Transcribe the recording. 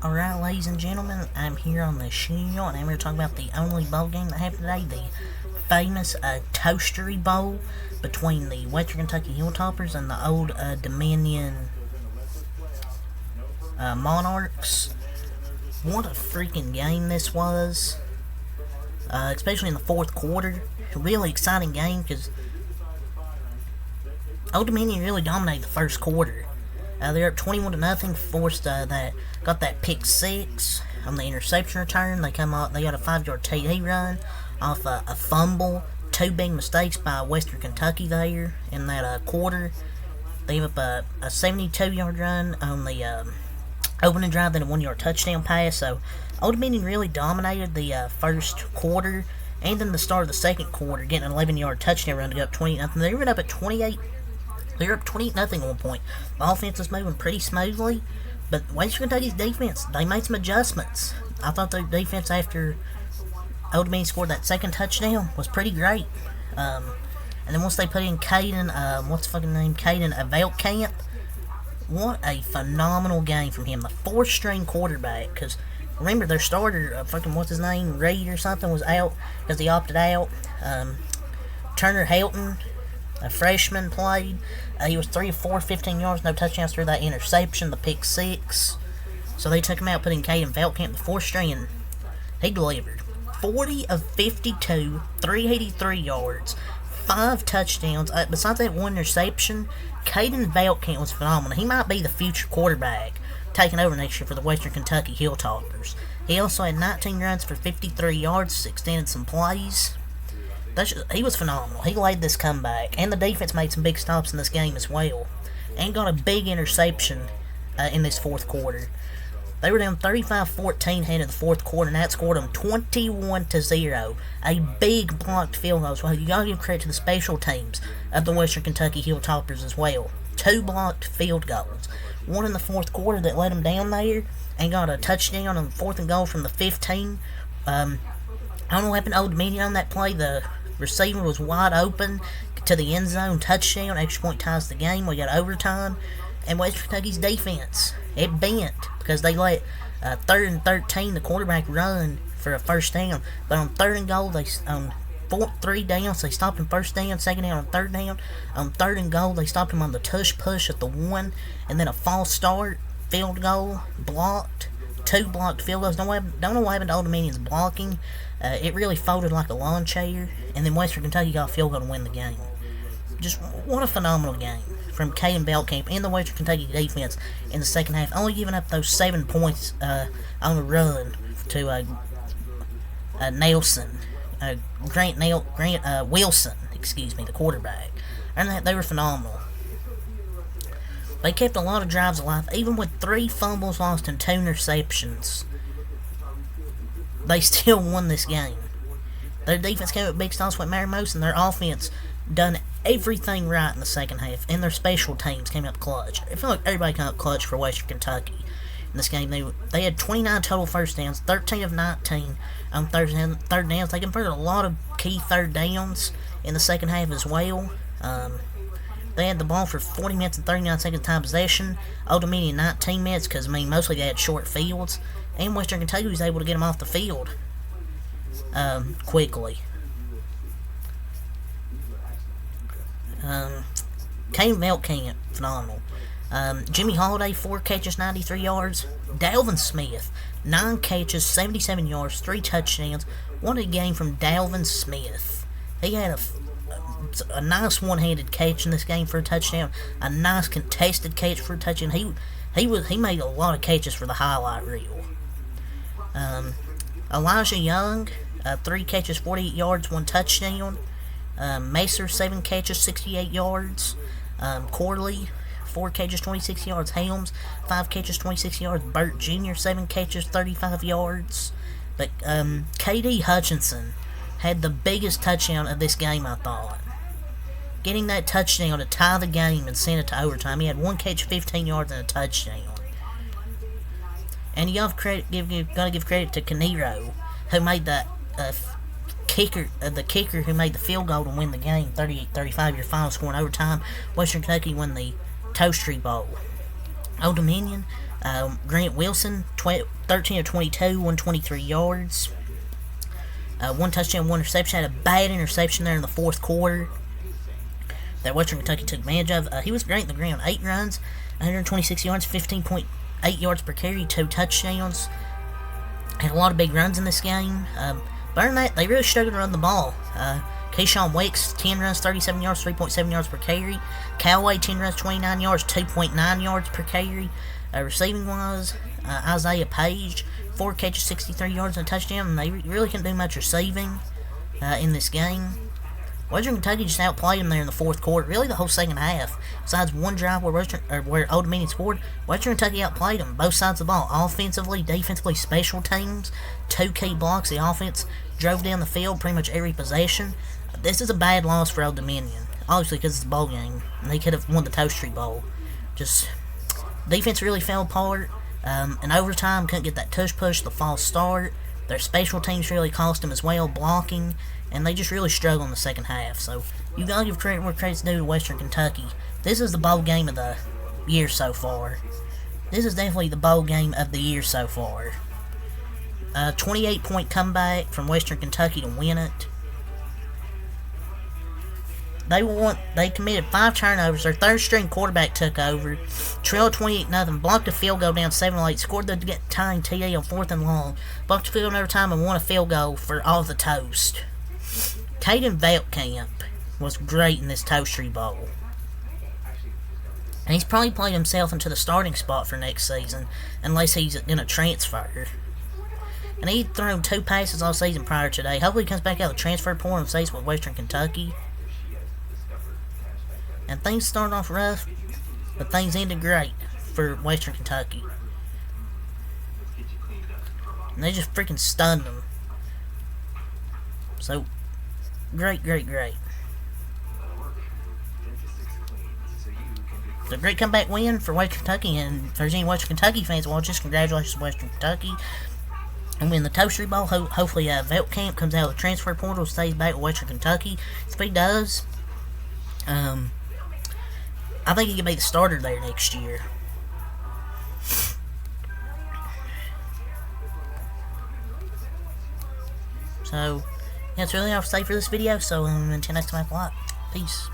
Alright, ladies and gentlemen, I'm here on the show, and I'm here to talk about the only bowl game that happened today, the famous Toastery Bowl between the Western Kentucky Hilltoppers and the Old Dominion Monarchs. What a freaking game this was, especially in the fourth quarter. A really exciting game because Old Dominion really dominated the first quarter. They're up 21-0, forced got that pick six on the interception return. They got a 5-yard TD run off a fumble. Two big mistakes by Western Kentucky there in that quarter. They gave up a 72-yard run on the opening drive, then a 1-yard touchdown pass. So Old Dominion really dominated the first quarter, and then the start of the second quarter, getting an 11-yard touchdown run to go up 20-0. They were up at 28. They were up 20-0 at one point. The offense was moving pretty smoothly, but Western Kentucky's defense, they made some adjustments. I thought their defense after Old Dominion scored that second touchdown was pretty great. And then once they put in Caden, what's the fucking name? Caden Velkamp. What a phenomenal game from him. The fourth-string quarterback, because remember their starter, what's his name? Reed or something was out because he opted out. Turner Helton, a freshman, played. He was 3 of 4, 15 yards, no touchdowns through that interception, the pick six. So they took him out, put in Caden Velkamp, the fourth string, and he delivered. 40 of 52, 383 yards, 5 touchdowns. Besides that one interception, Caden Velkamp was phenomenal. He might be the future quarterback taking over next year for the Western Kentucky Hilltoppers. He also had 19 runs for 53 yards, extended some plays. He was phenomenal. He laid this comeback, and the defense made some big stops in this game as well, and got a big interception in this fourth quarter. They were down 35-14 heading to the fourth quarter, and that scored them 21-0. A big blocked field goal. So you gotta give credit to the special teams of the Western Kentucky Hilltoppers as well. 2 blocked field goals. One in the fourth quarter that let them down there, and got a touchdown on the 4th and goal from the 15. I don't know what happened to Old Dominion on that play. The receiver was wide open to the end zone, touchdown, extra point ties the game. We got overtime, and Western Kentucky's defense, it bent because they let 3rd and 13 the quarterback run for a first down, but on 3rd and goal, on 3 downs they stopped him first down, second down, and 3rd down. On 3rd and goal, they stopped him on the tush push at the 1, and then a false start, field goal, blocked. 2 blocked field goals. Don't know what happened to Old Dominion's blocking. It really folded like a lawn chair, and then Western Kentucky got a field goal to win the game. Just what a phenomenal game from Caden Velkamp and the Western Kentucky defense in the second half, only giving up those 7 points on the run to Nelson, Grant Wilson, the quarterback. And they were phenomenal. They kept a lot of drives alive, even with 3 fumbles lost and 2 interceptions. They still won this game. Their defense came up big stops with Mary most, and their offense done everything right in the second half, and their special teams came up clutch. I feel like everybody came up clutch for Western Kentucky in this game. They had 29 total first downs, 13 of 19 on third downs. They converted a lot of key third downs in the second half as well. They had the ball for 40 minutes and 39 seconds time possession. Old Dominion 19 minutes because, mostly they had short fields. And Western Kentucky was able to get them off the field quickly. Caden Velkamp, phenomenal. Jimmy Holiday, 4 catches, 93 yards. Dalvin Smith, 9 catches, 77 yards, 3 touchdowns. What a game from Dalvin Smith. He had a nice one-handed catch in this game for a touchdown. A nice contested catch for a touchdown. He made a lot of catches for the highlight reel. Elijah Young, 3 catches, 48 yards, 1 touchdown. Macer, 7 catches, 68 yards. Corley, 4 catches, 26 yards. Helms, 5 catches, 26 yards. Burt Jr., 7 catches, 35 yards. But K.D. Hutchinson had the biggest touchdown of this game, I thought. Getting that touchdown to tie the game and send it to overtime. He had 1 catch, 15 yards, and a touchdown. And you gotta give credit to Canero, who made the kicker who made the field goal to win the game, 38-35, your final score in overtime. Western Kentucky won the Toastery Bowl. Old Dominion, Grant Wilson, 13 of 22, 123 yards. One touchdown, one interception. Had a bad interception there in the fourth quarter that Western Kentucky took advantage of. He was great in the ground. 8 runs, 126 yards, 15.8 yards per carry, 2 touchdowns. Had a lot of big runs in this game. Better than that, they really struggled to run the ball. Keyshawn Wicks, 10 runs, 37 yards, 3.7 yards per carry. Callaway, 10 runs, 29 yards, 2.9 yards per carry. Receiving-wise, Isaiah Page, 4 catches, 63 yards, and a touchdown, and they really couldn't do much receiving in this game. Western Kentucky just outplayed them there in the fourth quarter, really the whole second half. Besides one drive where Old Dominion scored, Western Kentucky outplayed them, both sides of the ball, offensively, defensively, special teams, 2 key blocks. The offense drove down the field pretty much every possession. This is a bad loss for Old Dominion, obviously because it's a bowl game, and they could have won the Toastery Bowl. Just, defense really fell apart. In overtime, couldn't get that tush push, the false start. Their special teams really cost them as well, blocking, and they just really struggled in the second half. So, you gotta give credit where credit's due to Western Kentucky. This is the bowl game of the year so far. This is definitely the bowl game of the year so far. 28-point comeback from Western Kentucky to win it. They committed 5 turnovers. Their third-string quarterback took over. Trailed 28-0. Blocked a field goal down 7-8. Scored the tying TD on 4th and long. Blocked a field goal in overtime and won a field goal for all the toast. Caden Veltkamp was great in this Toastery Bowl. And he's probably played himself into the starting spot for next season, unless he's going to transfer. And he'd thrown 2 passes all season prior to today. Hopefully he comes back out of the transfer portal and stays with Western Kentucky. And things started off rough, but things ended great for Western Kentucky. And they just freaking stunned them. So, great. It's a great comeback win for Western Kentucky, and if there's any Western Kentucky fans watching, congratulations to Western Kentucky. And win the Toastery Bowl. Hopefully Veltkamp comes out of the transfer portal, stays back with Western Kentucky. If he does, I think he could be the starter there next year. So, yeah, that's really all I have to say for this video. So, until next time, I have a lot. Peace.